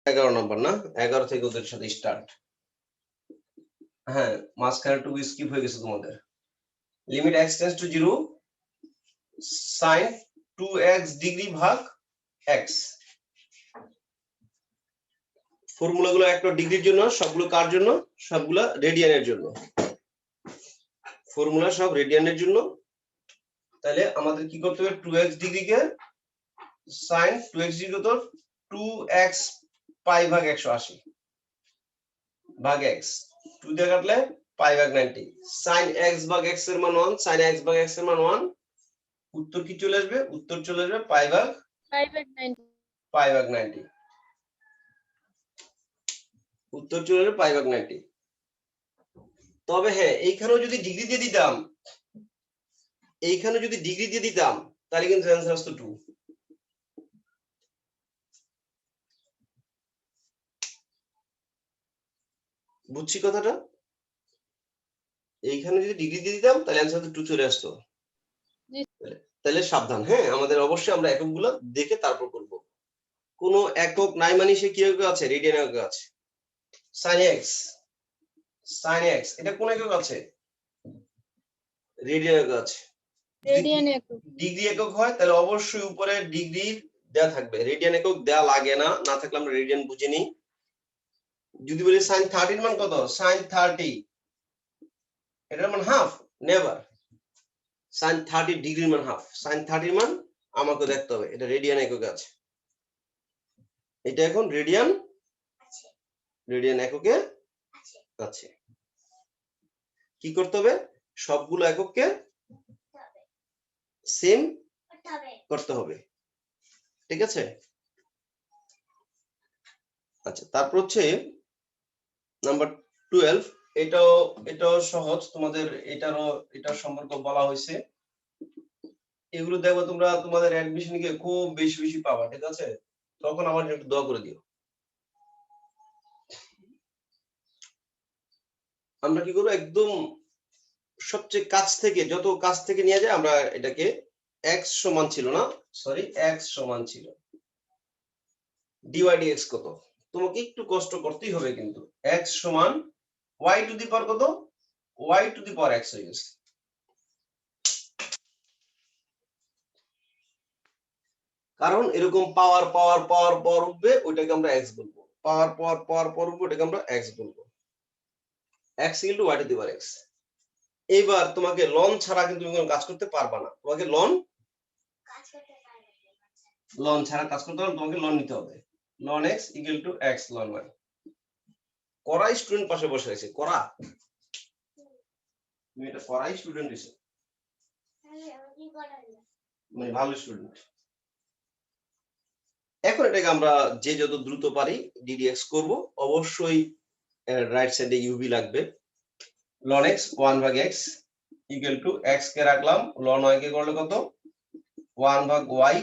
11 নম্বর না, 11 থেকে ওদের সাথে স্টার্ট। হ্যাঁ, মাঝখানে টুকু স্কিপ হয়ে গেছে তোমাদের। Limit x tends two 0 sin 2x degree ভাগ x। ফর্মুলাগুলো একটা ডিগ্রির জন্য, সবগুলো কার জন্য? সবগুলো রেডিয়ানের জন্য। ফর্মুলা সব রেডিয়ানের জন্য। তাহলে আমাদের কি করতে হবে? 2x ডিগ্রিকে sin 2x ডিগ্রি কত? 2x পাই ভাগ 180 ভাগ x। 2 দিয়ে কাটলে পাই ভাগ 90। sin x ভাগ x এর মান 1, sin x ভাগ x এর মান 1। উত্তর কি চলে আসবে? উত্তর চলে আসবে পাই ভাগ 90। পাই ভাগ 90। উত্তর চলে আসবে পাই ভাগ 90। তবে হ্যাঁ, এইখানেও যদি ডিগ্রি দিয়ে দিতাম, এইখানে যদি ডিগ্রি দিয়ে দিতাম তাহলে কিন্তু অ্যান্সার আসতো 2। বুঝছি কথাটা? এইখানে যদি ডিগ্রি দিয়ে দিতাম তাহলে অ্যান্সার তো 2 চলে আসতো। তাহলে সাবধান, হ্যাঁ, আমাদের অবশ্যই আমরা এককগুলো দেখে তারপর করব। কোন একক নাই মানে সে কি একক আছে? রেডিয়ান একক আছে। sin x, sin x এটা কোন একক আছে? রেডিয়ান একক আছে। রেডিয়ান একক। ডিগ্রি একক হয় তাহলে অবশ্যই উপরে ডিগ্রি দেয়া থাকবে। রেডিয়ান একক দেয়া লাগে না, না থাকলে আমরা রেডিয়ান বুঝে নিই। যদি বলি sin 30 এর মান কত? sin 30 এটার মান হাফ, নেভার। sin 30 ডিগ্রির মান হাফ। sin 30 মান আমাকে দেখতে হবে এটা রেডিয়ান এককে আছে। এটা এখন রেডিয়ান এককে আছে। কি করতে হবে? সবগুলো একককে সেম করতে হবে। ঠিক আছে? আচ্ছা, তারপর হচ্ছে নাম্বার 12। এটাও সহজ, তোমাদের এটার সম্পর্কে বলা হয়েছে। এগুলো দেখো তোমরা তোমাদের অ্যাডমিশন গিয়ে খুব বেশি বেশি পাবা। ঠিক আছে? তখন আমার জন্য একটু দোয়া করে দিও। আমরা কি করবো? একদম সবচেয়ে কাছ থেকে, যত কাছ থেকে নিয়ে যায় আমরা এটাকে x সমান ছিল না, সরি x সমান ছিল dy dx কত? তোমাকে একটু কষ্ট করতেই হবে কিন্তু। x সমান y টু দি পাওয়ার কত? y two the power x হয়ে গেছে। কারণ এরকম পাওয়ার পাওয়ার পাওয়ার পাওয়ার উঠবে, ওইটাকে আমরা x বলবো। পাওয়ার পাওয়ার পাওয়ার পাওয়ার উঠবে, ওইটাকে আমরা x বলবো। x equal to y two the power x। এইবার তোমাকে লন ছাড়া কিন্তু তুমি কোনো কাজ করতে পারবা না। তোমাকে লন ছাড়া কাজ করতে হলে তোমাকে লন নিতে হবে। ln x equal to x ln y। করা স্টুডেন্ট পাশে বসে আছে, করা তুমি এটা করাই স্টুডেন্ট এসে, মানে ভালো স্টুডেন্ট। এখন এটাকে আমরা যে যত দ্রুত পারি ddx করব। অবশ্যই রাইট সাইডে ইউভি লাগবে। ln x 1 ভাগ x ইকুয়াল টু x কে রাখলাম, ln y কে করলে কত? 1 ভাগ y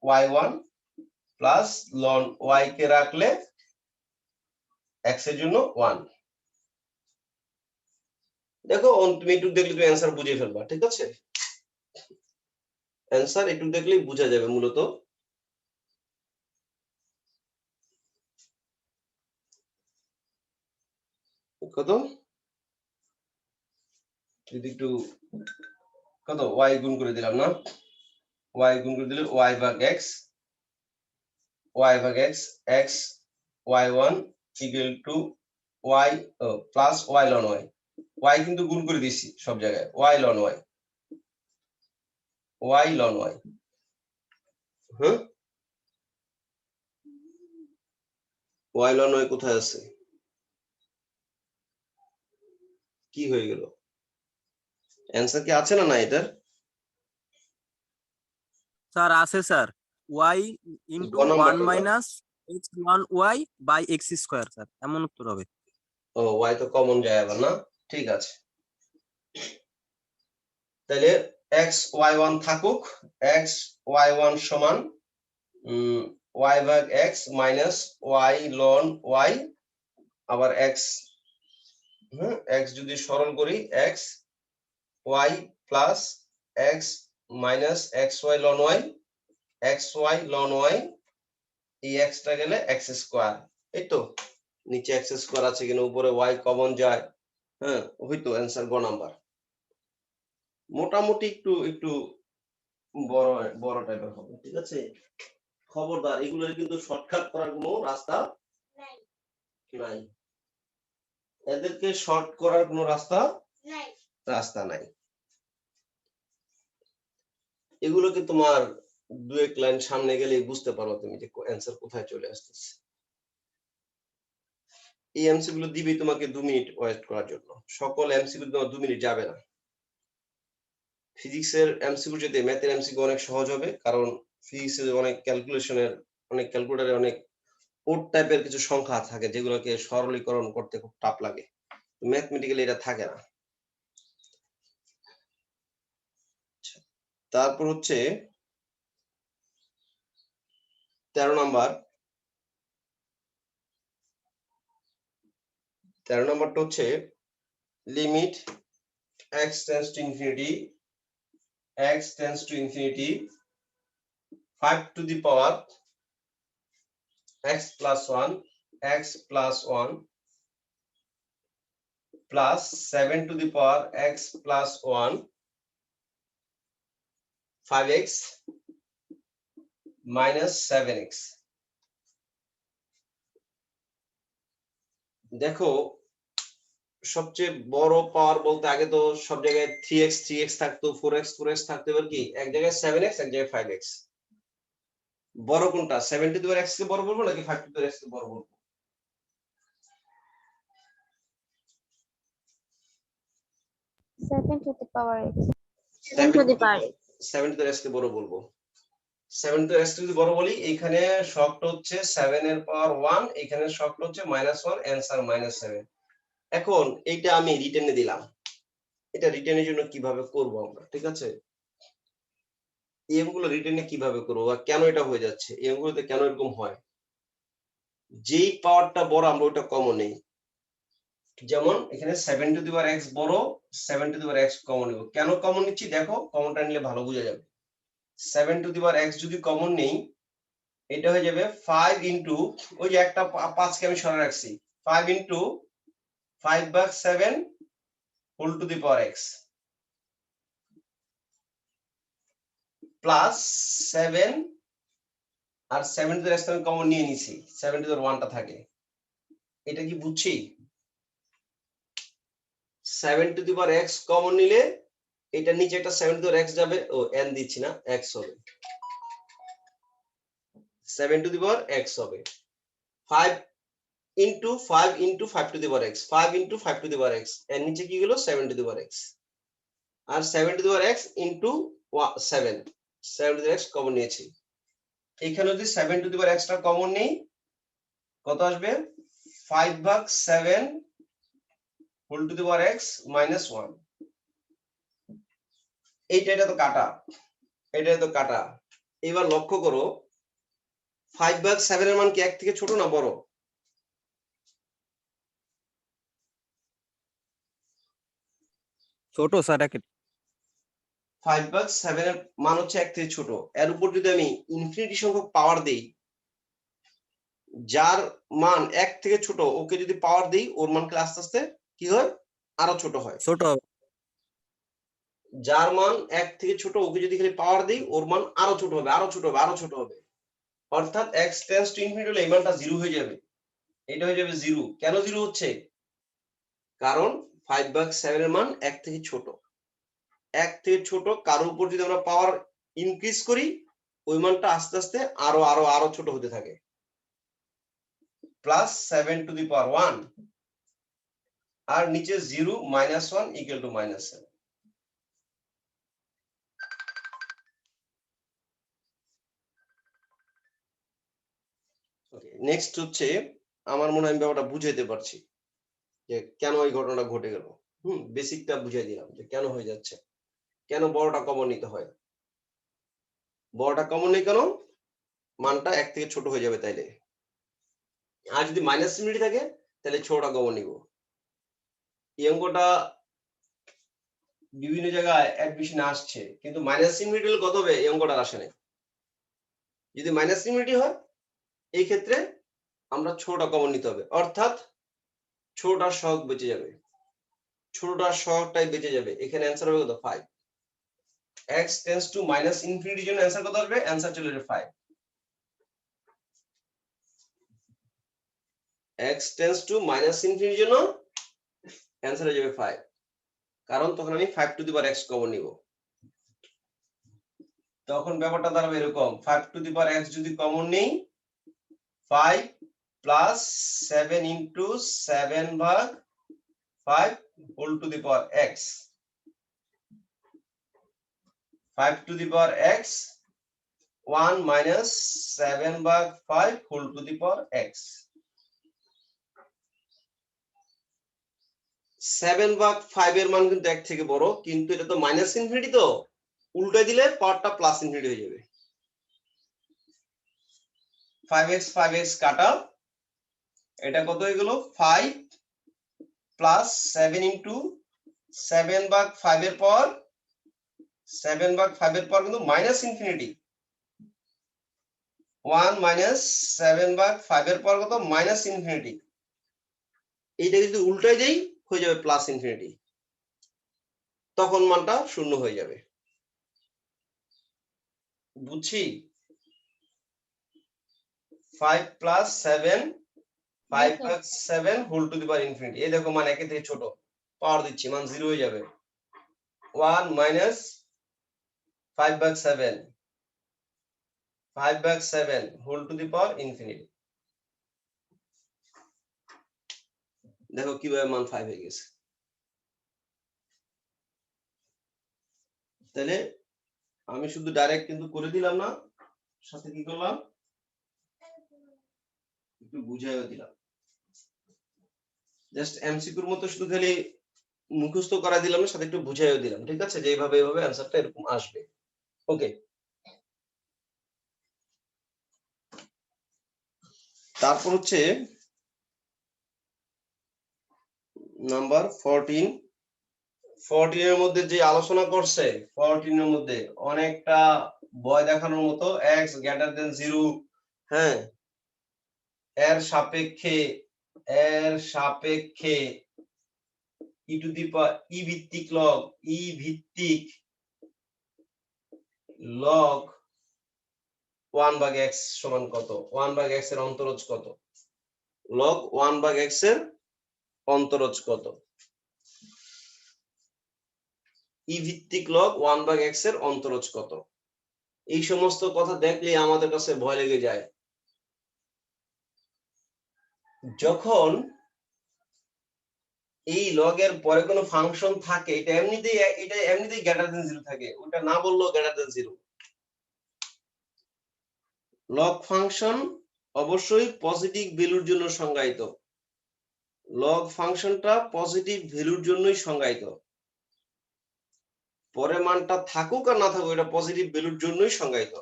y1 plus ln y কে রাখলে x এর জন্য 1। দেখো তুমি একটু দেখলে তুমি অ্যান্সার বুঝে ফেলবা। ঠিক আছে? অ্যান্সার একটু দেখলেই বোঝা যাবে মূলত। কত? যদি একটু কত y গুণ করে দিলাম না, y গুণ করে দিলে y ভাগ x x y1 equal to y plus y ln y। y কিন্তু গুণ করে দিছি সব জায়গায়, y ln y ln y। হ্যাঁ, y ln y কোথায় আছে? কি হয়ে গেল? অ্যান্সার কি আছে না? না এটার স্যার আছে sir, y into 1 minus x1y by x square sir, এমন উত্তর হবে। ও y তো কমন যায় আবার না? ঠিক আছে, তাহলে x y1 থাকুক। x y1 সমান y ভাগ x minus y ln y আবার x। x যদি সরল করি x y plus x minus xy ln y xy ln y এই x টা গেলে x স্কয়ার। এই তো নিচে এক্স স্কোয়ার আছে কিনা, উপরে ওয়াই কমন যায়, হ্যাঁ হয়তো অ্যান্সার গ নাম্বার। মোটামুটি একটু একটু বড় বড় টাইপের হবে, ঠিক আছে। খবরদার এগুলোর কিন্তু শর্টকাট করার কোনো রাস্তা নাই, এদেরকে শর্ট করার কোনো রাস্তা নাই। এগুলোকে তোমার দু এক লাইন সামনে গেলেই বুঝতে পারো তুমি যে অ্যান্সার কোথায় চলে আসতেছে। এই এমসিকিউ গুলো দিবেই তোমাকে 2 মিনিট ওয়েট করার জন্য, সকল এমসিকিউ তোমার 2 মিনিট যাবে না। ফিজিক্সের এমসিকিউ যেতে ম্যাথের এমসিকিউ অনেক সহজ হবে, কারণ ফিজিক্সের অনেক ক্যালকুলেশনের, অনেক ক্যালকুলেটরে অনেক কোড টাইপের কিছু সংখ্যা থাকে যেগুলোকে সরলীকরণ করতে খুব টাফ লাগে, ম্যাথমেটিক্যালি এটা থাকে না। তারপর হচ্ছে 13 নাম্বার, 13 নাম্বারটা হচ্ছে limit x tends to infinity, x tends to infinity 5 to the power x plus 1, x plus 1 plus 7 to the power x plus 1, 5x minus 7x। দেখো সবচেয়ে বড় পাওয়ার বলতে আগে তো সব জায়গায় 3x থাকতো, 4x থাকতো, এবার কি এক জায়গায় 7x এক জায়গায় 5x। বড় কোনটা, 7 to the power x কে বড় বলবো নাকি 5 to the power x কে বড় বলবো? 7 to the power x। 7 to the power x। 7 to the x কে বড় বলবো। 7 to the x যদি বড় বলি, এইখানে শকটা হচ্ছে 7 এর পাওয়ার 1, এখানে শকটা হচ্ছে -1, অ্যানসার -7। এখন এইটা আমি রিটেনে দিলাম, এটা রিটেনের জন্য কিভাবে করব আমরা, ঠিক আছে। এম গুলো রিটেনে কিভাবে করবো বা কেন এটা হয়ে যাচ্ছে, এম গুলোতে কেন এরকম হয়, যেই পাওয়ারটা বড় আমরা ওটা কমন নেই। যেমন এখানে 7 to the power x বড়, 7 to the power x common নেব। কেন কমন নিচ্ছি দেখো, কমনটা নিলে ভালো বোঝা যাবে। 7 to the power x যদি কমন নেই, এটা হয়ে যাবে 5 ইনটু, ওই যে একটা 5 কে আমি সরে রাখছি, 5 into 5/7 whole to the power x plus 7, আর 7 to the x আমি কমন নিয়ে নিছি, 7 to the 1 টা থাকে। এটা কি বুঝছি? 7 to the power x common নিলে এটা নিচে একটা 7 to the power x যাবে, ও n দিচ্ছি না, x হবে, 7 to the power x হবে 5 into 5 into 5 to the power x, 5 into 5 to the power x, এর নিচে কি হলো 7 to the power x, আর 7 to the power x into 7, 7 to the power x common নিয়েছি। এখানে যদি 7 to the power x টা কমন নেই, কত আসবে 5/7 whole to the power x -1। এটা তো কাটা, এটা তো কাটা। এবার লক্ষ্য করো 5/7 এর মান কি 1 থেকে ছোট না বড়? ছোট স্যার। 5/7 এর মান হচ্ছে 1 থেকে ছোট। এর উপর যদি আমি ইনফিনিটি সংখ্যক পাওয়ার দেই, যার মান 1 থেকে ছোট ওকে যদি পাওয়ার দেই, ওর মান আস্তে আস্তে কি হয়, আরো ছোট হয়। ছোট যার মান 1 থেকে ছোট ওকে যদি খালি পাওয়ার দেই, ওর মান আরো ছোট হবে, আরো ছোট হবে, আরো ছোট হবে। অর্থাৎ x টেন্ডস টু ইনফিনিটি হলে এই মানটা 0 হয়ে যাবে, এটা হয়ে যাবে 0। কেন 0 হচ্ছে? কারণ 5/7 এর মান 1 থেকে ছোট। 1 থেকে ছোট কারোর উপর যদি আমরা পাওয়ার ইনক্রিজ করি, ওই মানটা আস্তে আস্তে আরো আরো আরো ছোট হতে থাকে। প্লাস 7 to the power 1, আর নিচে 0 -1 ইকুয়াল টু -7। ওকে, নেক্সট হচ্ছে, আমার মনে হয় আমি ব্যাপারটা বুঝাইতে পারছি যে কেন এই ঘটনাটা ঘটে গেল। বেসিকটা বুঝাই দিলাম যে কেন হয়ে যাচ্ছে, কেন বড়টা কমন নিতে হয়। বড়টা কমন নেই কেন, মানটা 1 থেকে ছোট হয়ে যাবে তাইলে। আর যদি মাইনাস ইনফিনিটি থাকে তাহলে ছোটটা কমন নিব। এই অঙ্কটা বিভিন্ন জায়গায় অ্যাডমিশনে আসছে, কিন্তু মাইনাস ইনফিনিটি হলে কত হবে এই অঙ্কটা আসে না। যদি মাইনাস ইনফিনিটি হয় এই ক্ষেত্রে আমরা ছোটটা কমন নিতে হবে, অর্থাৎ ছোটটার সহগ বেঁচে যাবে, ছোটটার সহগটাই বেঁচে যাবে। এখানে অ্যান্সার হবে কত 5। x টেন্ডস টু মাইনাস ইনফিনিটির জন্য অ্যান্সার কত আসবে? অ্যান্সার চলে যাবে 5। x টেন্ডস টু মাইনাস ইনফিনিটির জন্য অ্যান্সার হয়ে যাবে 5, কারণ তখন আমি 5 to the power x common নিব। তখন ব্যাপারটা দাঁড়াবে এরকম, 5 টু দি পাওয়ার x যদি কমন নেই, 5 প্লাস 7 ইন্টু 7 ভাগ 5 whole to the power x, 5 to the power x 1 minus 7 ভাগ 5 whole to the power x। 7 ভাগ 5 এর মান কিন্তু 1 থেকে বড়, কিন্তু এটা তো মাইনাস ইনফিনিটি, তো উল্টাই দিলে পাওয়ারটা প্লাস ইনফিনিটি হয়ে যাবে। 5x কাটা, এটা কত হয়ে গেল 5 প্লাস 7 ইনটু 7 ভাগ 5 এর পাওয়ার, 7 ভাগ 5 এর পাওয়ার কিন্তু মাইনাস ইনফিনিটি, 1 মাইনাস 7 ভাগ 5 এর পাওয়ার কত মাইনাস ইনফিনিটি। এইটা যদি উল্টাই দেই হয়ে যাবে প্লাস ইনফিনিটি, তখন মানটা শূন্য হয়ে যাবে। বুঝছি? 5 plus 7 5 plus 7 whole to the power infinity. এই দেখো মান একের থেকে ছোট, পাওয়ার দিচ্ছি, মান 0 হয়ে যাবে। 1 মাইনাস 5 ভাগ 7 5 ভাগ 7 whole to the power infinity. দেখো কিভাবে মান 5 হয়ে গেছে। তাহলে আমি শুধু ডাইরেক্ট কিন্তু করে দিলাম না, সাথে কি করলাম একটু বুঝাইও দিলাম। জাস্ট এমসিকিউর মতো শুধু খালি মুখস্থ করা দিলাম না, সাথে একটু বুঝাইও দিলাম। ঠিক আছে, যে এইভাবে এইভাবে অ্যানসারটা এরকম আসবে। ওকে, তারপর হচ্ছে নাম্বার 14। 14 এর মধ্যে যে আলোচনা করছে, 14 এর মধ্যে অনেকটা ভয় দেখানোর মতো, x গ্রেটার দেন 0, হ্যাঁ, এর সাপেক্ষে ই টু দি পাওয়ার ই ভিত্তিক লগ 1 ভাগ x সমান কত, 1 ভাগ x এর অন্তরজ কত, লগ 1 ভাগ x এর অন্তরজ কত, ই ভিত্তিক লগ 1 ভাগ x এর অন্তরজ কত। এই সমস্ত কথা দেখলে আমাদের কাছে ভয় লেগে যায়। যখন এই লগের পরে কোনো ফাংশন থাকে, এটা এমনিতেই গ্রেটার দেন 0 থাকে, ওটা না বললেও গ্রেটার দেন 0। লগ ফাংশন অবশ্যই পজিটিভ ভ্যালুর জন্য সংজ্ঞায়িত, লগ ফাংশনটা পজিটিভ ভ্যালুর জন্যই সংজ্ঞায়িত। পরে মানটা থাকুক আর না থাকুক, এটা পজিটিভ ভ্যালুর জন্যই সংজ্ঞায়িত।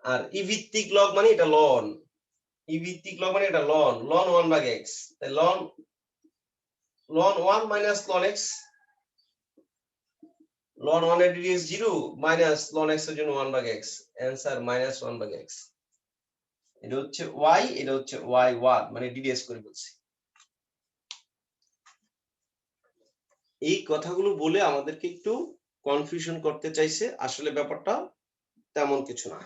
আর ই ভিত্তিক লগ মানে এটা লন, ই ভিত্তিক লগ মানে এটা লন 1 ভাগ x, তাই ln 1 minus ln x, ln 1 এর ddx 0 মাইনাস ln x এর জন্য 1 ভাগ x, आंसर মাইনাস 1 ভাগ x। এটা হচ্ছে y, এটা হচ্ছে y1 মানে ddx করে বলছি। এই কথাগুলো বলে আমাদেরকে একটু কনফিউশন করতে চাইছে, আসলে ব্যাপারটা তেমন কিছু না।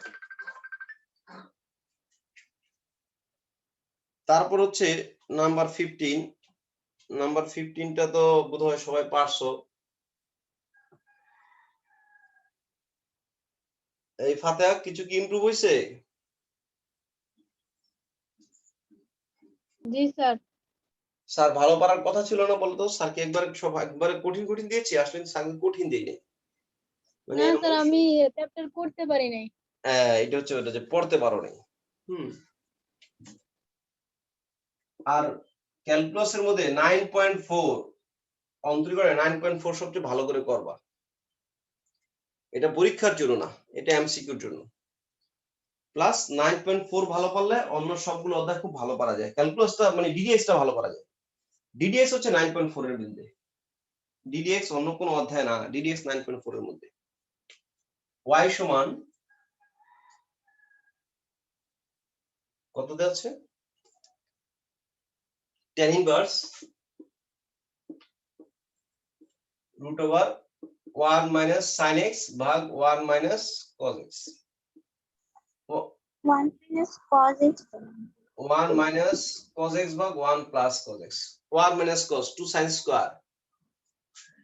তারপর হচ্ছে নাম্বার 15। নাম্বার 15টা তো বোধহয় সবাই পারছো। এই ফাতেহা কিছু কি ইমপ্রুভ হইছে? জি স্যার। স্যার ভালো পারার কথা ছিল না বলতো? স্যার কি একবারে কঠিন দিয়েছি? আসলে স্যার কঠিন দেইনি, মানে না স্যার, আমি চ্যাপ্টার করতে পারি নাই। এটা হচ্ছে ওটা যে পড়তে পারো নাই। আর ক্যালকুলাসের মধ্যে 9.4 অন্তরীকরণে 9.4 সবচেয়ে ভালো করে করবা। এটা পরীক্ষার জন্য না, এটা এমসিকিউর জন্য। প্লাস 9.4 ভালো পারলে অন্য সবগুলো অধ্যায় খুব ভালো পারা যায়। ক্যালকুলাসটা মানে ডিডিএক্সটা ভালো পারা যায়। ডিডিএক্স হচ্ছে 9.4 এর মধ্যে, ডিডিএক্স অন্য কোনো অধ্যায় না, ডিডিএক্স 9.4 এর মধ্যে। y সমান কততে আছে tan inverse √1 minus sin x ভাগ 1 minus cos x 1 minus cos x 1 minus cos x ভাগ 1 plus cos x 1 minus cos 2 sin square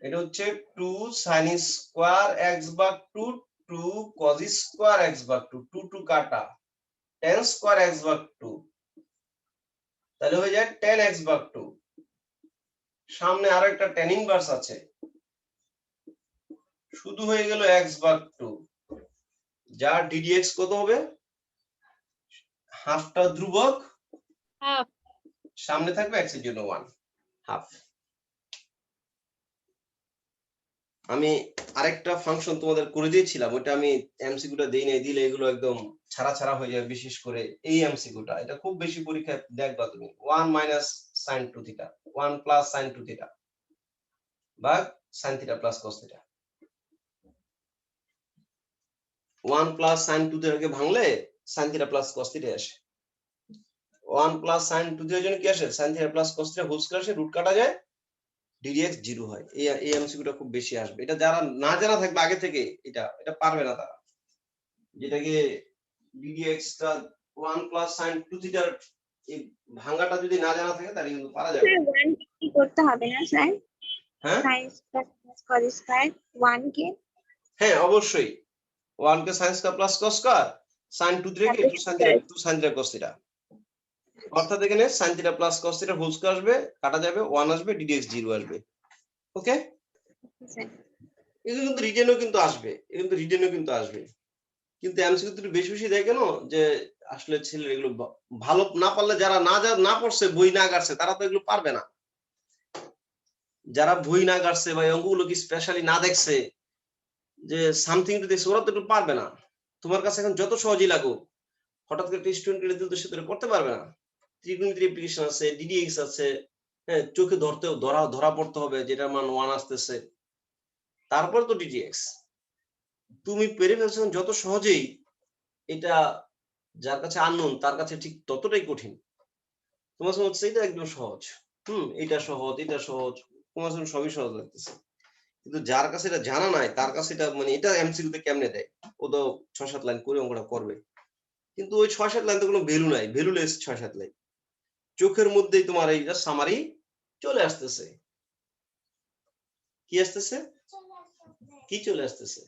এটা হচ্ছে 2 sin স্কয়ার x ভাগ 2 2 cos স্কয়ার x ভাগ 2 2 2 কাটা tan স্কয়ার x ভাগ 2 তাহলে হয়ে যায় tan x ভাগ 2 সামনে আরো একটা tan ইনভার্স আছে শুধু হয়ে গেল x ভাগ 2 যার ddx কত হবে হাফটা ধ্রুবক হাফ সামনে থাকবে x এর জন্য 1 হাফ আমি আরেকটা ফাংশন তোমাদের করে দিয়েছিলাম ওটা আমি এমসিকিউটা দেই নাই দিলে এগুলো একদম ছাড়া ছাড়া হয়ে যাবে বিশেষ করে এই এমসিকিউটা এটা খুব বেশি পরীক্ষায় দেখবা তুমি 1 minus sin 2 theta 1 plus sin 2 theta ভাগ sin theta plus cos theta 1 plus sin 2 থিটাকে ভাঙলে sin theta plus cos theta আসে 1 প্লাস sin 2 থিটার জন্য কি আসে sin theta plus cos theta whole square আসে রুট কাটা যায় ddx 0 হয় এই এমসিকিউটা খুব বেশি আসবে এটা যারা না জানা থাকবে আগে থেকে এটা পারবে না তারা যেটাকে ddx টা 1 প্লাস sin 2 থিটার এই ভাঙাটা যদি না জানা থাকে তাহলে কিন্তু পারা যাবে 1 কি করতে হবে না স্যার হ্যাঁ sin square plus cos square 1 কে হ্যাঁ অবশ্যই 1 কে sin square plus cos square sin 2 থিটাকে 2 sin থিটা cos থিটা অর্থাৎ এখানে sin theta plus cos theta whole square আসবে কাটা যাবে 1 আসবে ddx 0 আসবে ওকে স্যার এটা কিন্তু রিটেনও কিন্তু আসবে কিন্তু এমসিকিউ একটু বেশি বেশি দেয় কেন যে আসলে ছেলে এগুলো ভালো না পারলে যারা না পড়ছে বই না গাড়ছে তারা তো এগুলো পারবে না যারা বই না গাড়ছে বা অঙ্কগুলো কি স্পেশালি না দেখছে যে সামথিং টু দেখছে ওরা তো একটু পারবে না তোমার কাছে এখন যত সহজই লাগুক হঠাৎ করে স্টুডেন্ট দিল তো সে তো করতে পারবে না ত্রিকোণমিতি অ্যাপ্লিকেশন আছে ডিডিএক্স আছে হ্যাঁ চোখে ধরা পড়তে হবে যেটার মান 1 আসতেছে তারপর তো ডিডিএক্স তুমি পেরে ফেলছো যত সহজেই এটা যার কাছে আননোন তার কাছে ঠিক ততটাই কঠিন তোমার সঙ্গে হচ্ছে এটা একদম সহজ এটা সহজ তোমার সঙ্গে সবই সহজ লাগতেছে কিন্তু যার কাছে এটা জানা নাই তার কাছে এটা মানে এটা এমসিকিউতে কেমনে দেয় ও তো 6-7 লাইন করে অঙ্কটা করবে কিন্তু ওই 6-7 লাইন তো কোনো ভ্যালু নাই ভ্যালুলেস 6-7 লাইন চোখের মধ্যেই তোমার এই সামারি চলে আসতেছে কি চলে আসতেছে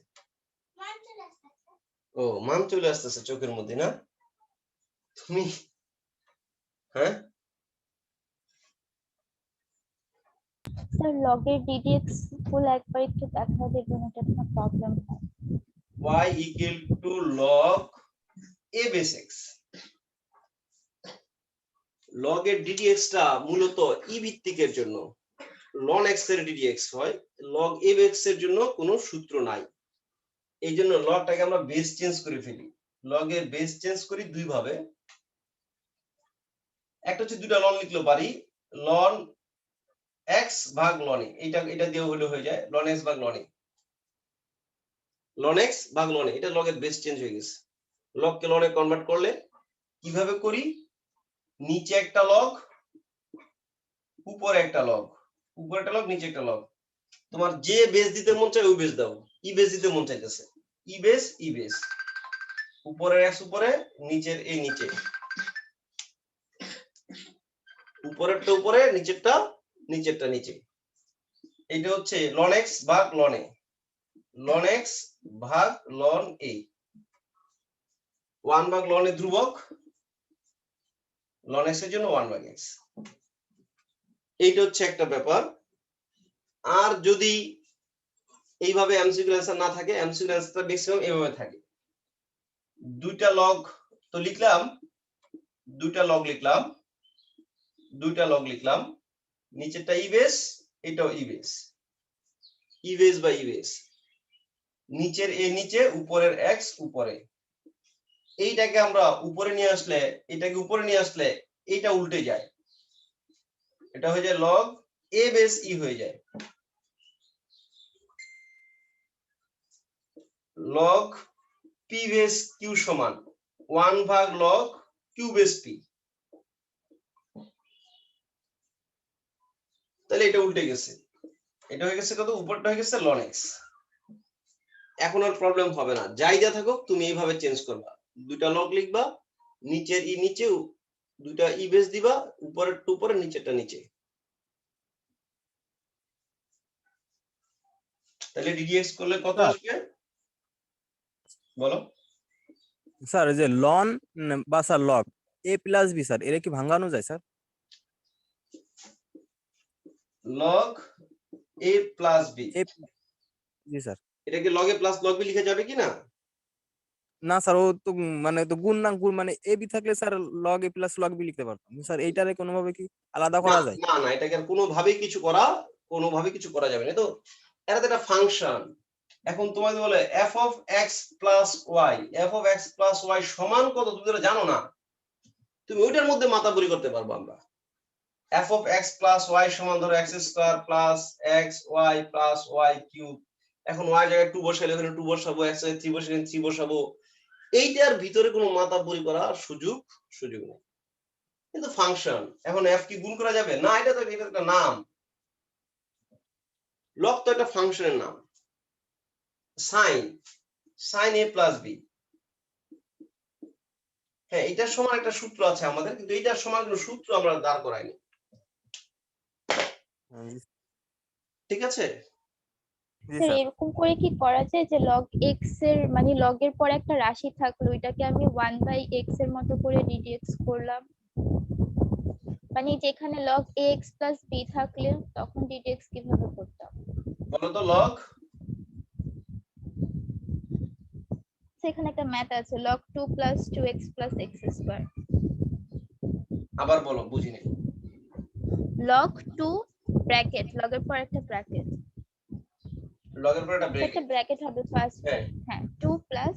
ও মান চলে আসতেছে চোখের মধ্যে না তুমি হ্যাঁ স্যার লগের ddx ফুল একবার একটু দেখা দেবেন এটা একটা প্রবলেম হয় y equal to log a base x log এর ddx টা মূলত e ভিত্তিকের জন্য ln x এর ddx হয় log a base x এর জন্য কোনো সূত্র নাই এইজন্য লগটাকে আমরা বেস চেঞ্জ করে ফেলি log এর বেস চেঞ্জ করি দুই ভাবে একটা হচ্ছে দুইটা ln লিখতে পারি ln x ভাগ ln a এটা দিয়ে হয়ে যায় ln x ভাগ ln a ln x ভাগ ln a এটা log এর বেস চেঞ্জ হয়ে গেছে log কে ln এ কনভার্ট করলে কিভাবে করি নিচে একটা log উপরে একটা log নিচে একটা log তোমার যে বেস দিতে মন চায় ওই বেস দাও ই বেস দিতে মন চাইতেছে ই বেস উপরের x উপরে নিচের a নিচে উপরেরটা উপরে নিচেরটা নিচে এটা হচ্ছে ln x ভাগ ln a ln x ভাগ ln a 1 ভাগ ln a ধ্রুবক ln x এর জন্য 1 ভাগ x এইটা হচ্ছে একটা ব্যাপার আর যদি এইভাবে এমসিকিউ অ্যানসার না থাকে এমসিকিউ অ্যানসারটা ম্যাক্সিমাম এইভাবে থাকে দুইটা লগ তো লিখলাম দুইটা লগ লিখলাম নিচেরটা ই বেস এটাও ই বেস বাই ই বেস নিচের a নিচে উপরের x উপরে এইটাকে আমরা উপরে নিয়ে আসলে এটা উল্টে যায় এটা হয়ে যায় log a বেস ই হয়ে যায় log p বেস q সমান 1 ভাগ log q q base p. তাহলে এটা উল্টে গেছে, এটা হয়ে গেছে কত, উপরটা হয়ে গেছে ln x। এখন আর প্রবলেম হবে না, যাই যা থাকুক তুমি এইভাবে চেঞ্জ করবা, দুইটা লগ লিখবা, নিচের ই নিচে, দুইটা ই বেস দিবা, উপরের টু উপরে, নিচেরটা নিচে। তাহলে ডিডিএক্স করলে কত স্যার। আসবে বলো? স্যার এই যে লন বা স্যার লগ এ প্লাস বি স্যার, এর কি ভাঙানো যায় স্যার? লগ এ প্লাস বি, এ জি স্যার। এটা কি লগ এ প্লাস লগ বি লিখে যাবে কি না? না স্যার, ও তো মানে তো গুণ না গুণ, মানে এ বি থাকলে স্যার লগ এ প্লাস লগ বি লিখতে পারতাম স্যার। এইটারে কোনোভাবে কি আলাদা না করা যায়? না না, এটাকে আর কোনোভাবেই কিছু করা যাবে না। তো এটা তো একটা ফাংশন। এখন তোমাকে বলে f of x plus y, f of x plus y সমান কত, তুমি তো জানো না, তুমি ওইটার মধ্যে মাতাবরি করতে পারবো আমরা। f of x plus y সমান ধরো x square plus xy plus y cube. এখন y জায়গায় 2 বসাইলে এখানে 2 বসাবো, x এর 3 বসাইলে 3 বসাবো। এইটার ভিতরে কোনো মাতাবরি করার সুযোগ নেই, কিন্তু ফাংশন। এখন f কি গুণ করা যাবে না? এটা একটা নাম, লগ তো একটা ফাংশনের নাম। sin a প্লাস b, হ্যাঁ এটার সমান একটা সূত্র আছে আমাদের, কিন্তু এটার সমান কোনো সূত্র আমরা দাঁড় করাইনি, ঠিক আছে? জি স্যার স্যার। এরকম করে কি করা যায় যে লগ এক্স এর মানে লগের পর একটা রাশি থাকলো, এটাকে আমি 1/x এর মতো করে ডিডিএক্স করলাম, মানে যেখানে লগ ax প্লাস b থাকলে তখন ডিডিএক্স কিভাবে করতাম? বলো তো লগ, সেখানে একটা ম্যাথ আছে log 2 plus 2x plus x square, আবার বলো, বুঝিনি। log 2 ব্র্যাকেট, লগের পর একটা ব্র্যাকেট, লগের পর একটা একটা ব্রেকেট, ব্র্যাকেট হবে ফার্স্ট, হ্যাঁ, হ্যাঁ 2 plus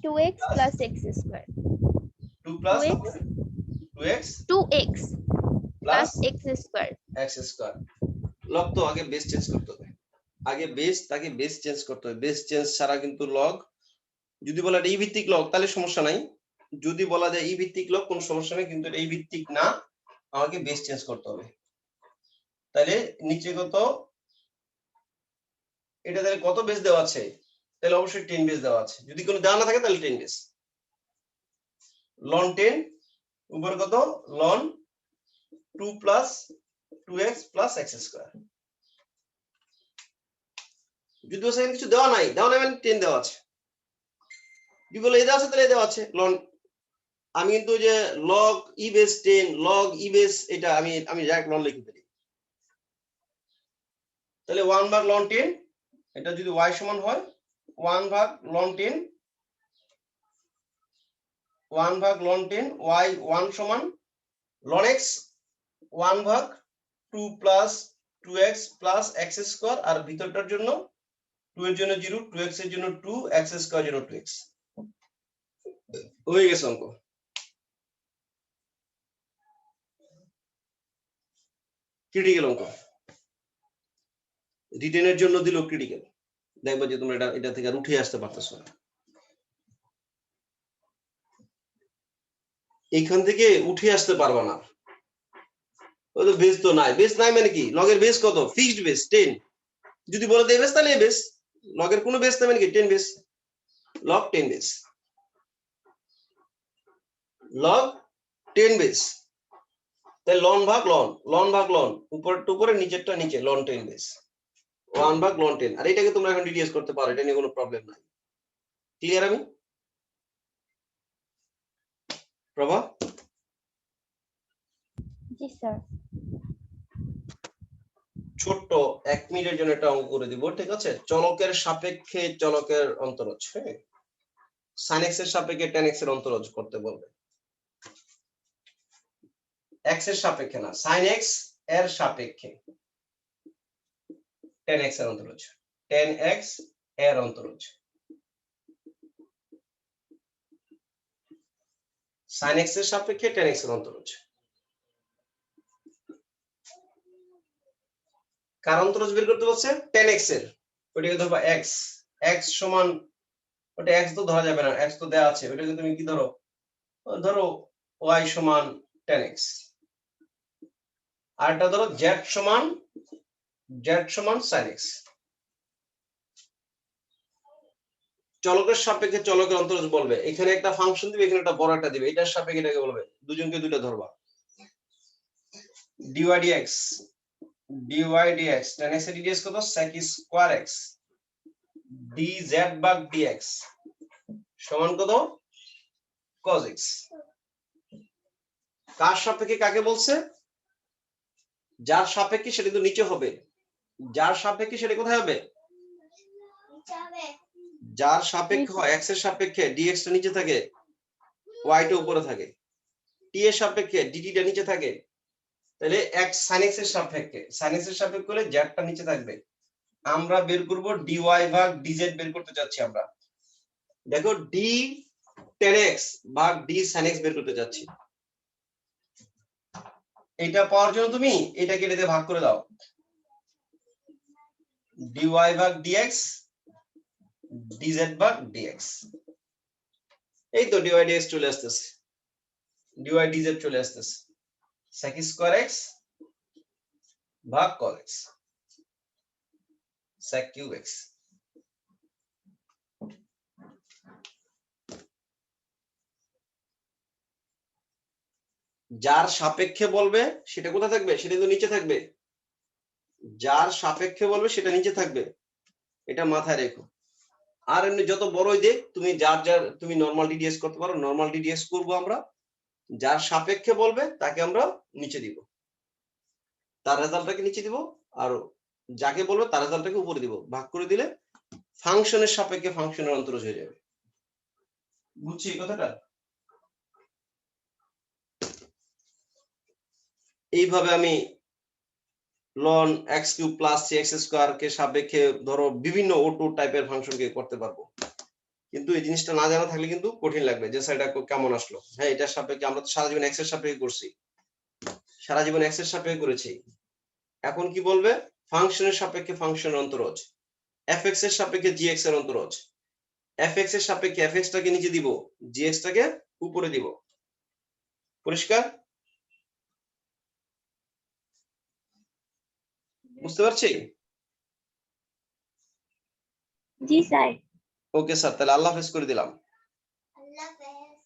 2x plus plus x square, 2 plus 2x 2x 2x plus plus x square, x square. Log তো আগে বেস চেঞ্জ করতে হবে, আগে বেস চেঞ্জ করতে হবে, বেস চেঞ্জ ছাড়া কিন্তু লগ, যদি বলা এটা ই ভিত্তিক লগ তাহলে সমস্যা নাই, যদি বলা যায় ই ভিত্তিক লগ কোনো সমস্যা নেই, কিন্তু এটা ই ভিত্তিক না, আমাকে বেস চেঞ্জ করতে হবে। তাহলে নিচে কত, এটা তাহলে কত বেস দেওয়া আছে? তাহলে অবশ্যই 10 বেস দেওয়া আছে, যদি কোনো দেওয়া না থাকে তাহলে 10 বেস। ln 10 উপরে কত, ln 2 plus 2x plus x square. যদি সেখানে কিছু দেওয়া নাই মানে 10 দেওয়া আছে, যদি বলে এই দেওয়া আছে তাহলে এই দেওয়া আছে ln। আমি কিন্তু যে log e base 10 log e base, এটা আমি ডাইরেক্ট ln লিখে ফেলি। তাহলে 1 ভাগ ln 10, এটা যদি y সমান হয় 1 ভাগ ln 10, 1 ভাগ ln 10, y 1 সমান ln x 1 ভাগ 2 plus 2x plus x square, আর ভিতরটার জন্য 2 এর জন্য 0, 2x এর জন্য 2, x স্কয়ার জন্য 2x। হয়ে গেছে অঙ্ক। ক্রিটিক্যাল অঙ্ক, রিটেনের জন্য দিল ক্রিটিক্যাল, দেখবা যে তোমরা এটা থেকে আর উঠে আসতে পারতেছো না, এইখান থেকে উঠে আসতে পারবা না। ওই তো বেস তো নাই, বেস নাই মানে কি, লগের বেস কত, ফিক্সড বেস 10, যদি বলে দেয় বেস তাহলে এই বেস, লগের কোনো বেস নাই মানে কি 10 base, log 10 base, log 10 base. তাই লন ভাগ লন, উপরটা উপরে নিচেরটা নিচে, লন 10 বেস 1 ভাগ লন 10। আর এটাকে তোমরা এখন ডিডিএস করতে পারো, এটা নিয়ে কোনো প্রবলেম নাই। ক্লিয়ার? আমি প্রভা, জি স্যার। ছোট্ট 1 মিনিটের জন্য একটা অঙ্ক করে দিব, ঠিক আছে? চলকের সাপেক্ষে চলকের অন্তরজ, হ্যাঁ, sin x এর সাপেক্ষে tan x এর অন্তরজ করতে বলবে। x এর সাপেক্ষে না, sin x এর সাপেক্ষে tan x এর অন্তরজ, tan x এর অন্তরজ, sin x এর সাপেক্ষে tan x এর অন্তরজ। কার অন্তরজ বের করতে বলছে? tan x এর। ওইটাকে ধরবা x সমান, ওটা x তো ধরা যাবে না, x তো দেয়া আছে, ওইটাকে তুমি কি ধরো, ধরো y সমান 10x, আর একটা ধরো z সমান sin x। চলকের সাপেক্ষে চলকের অন্তরজ বলবে, এখানে একটা ফাংশন দিবে, এখানে একটা বড় একটা দিবে, এটার সাপেক্ষে এটাকে বলবে, দুজনকে দুইটা ধরবা। dy dx tan x এর dx কত sec স্কয়ার x, dz ভাগ dx সমান কত cos x। কার সাপেক্ষে কাকে বলছে? যার সাপেক্ষে সেটা তো নিচে হবে, যার সাপেক্ষে সেটা কোথায় হবে? যার সাপেক্ষে হয় x এর সাপেক্ষে dx টা নিচে থাকে, y টা উপরে থাকে, t এর সাপেক্ষে dt টা নিচে থাকে, তাহলে x sin x এর সাপেক্ষে হলে z টা নিচে থাকবে। আমরা বের করব dy ভাগ dz বের করতে যাচ্ছি আমরা। দেখো d tan x ভাগ d sin x বের করতে যাচ্ছি। এটা পাওয়ার জন্য তুমি এটা কেটে দিয়ে ভাগ করে দাও, dy ভাগ dx dz ভাগ dx। এই তো dy dx চলে আসতেছে, dy dz চলে আসতেছে, sec স্কয়ার x ভাগ cos x, sec cube x। যার সাপেক্ষে বলবে সেটা কোথায় থাকবে? সেটা তো নিচে থাকবে, যার সাপেক্ষে বলবে সেটা নিচে থাকবে, এটা মাথায় রেখো। আর এমনি যত বড়ই দেখ তুমি যার তুমি নরমাল ডিডিএস করতে পারো, নরমাল ডিডিএস করব আমরা। যার সাপেক্ষে বলবে তাকে আমরা নিচে দিব, তার রেজাল্টটাকে নিচে দিব, আর যাকে বলবে তার রেজাল্টটাকে উপরে দিব। ভাগ করে দিলে ফাংশনের সাপেক্ষে ফাংশনের অন্তরজ হয়ে যাবে। বুঝছি কথাটা? এইভাবে আমি ln x³ + cx² কে সাপেক্ষে ধরো বিভিন্ন O2 টাইপের ফাংশনকে করতে পারবো। কিন্তু এই জিনিসটা না জানা থাকলে কিন্তু কঠিন লাগবে যে স্যার এটা কেমন আসলো। হ্যাঁ, এটার সাপেক্ষে আমরা তো সারা জীবন x এর সাপেক্ষে করছি, সারা জীবন x এর সাপেক্ষে করেছি। এখন কি বলবে? ফাংশনের সাপেক্ষে ফাংশনের অন্তরজ, fx এর সাপেক্ষে gx এর অন্তরজ, fx এর সাপেক্ষে fx টাকে নিচে দিব, gx টাকে উপরে দিব। পরিষ্কার? বুঝতে পারছি? জি স্যার। ওকে স্যার, তাহলে আল্লাহ হাফেজ করে দিলাম। আল্লাহ হাফেজ।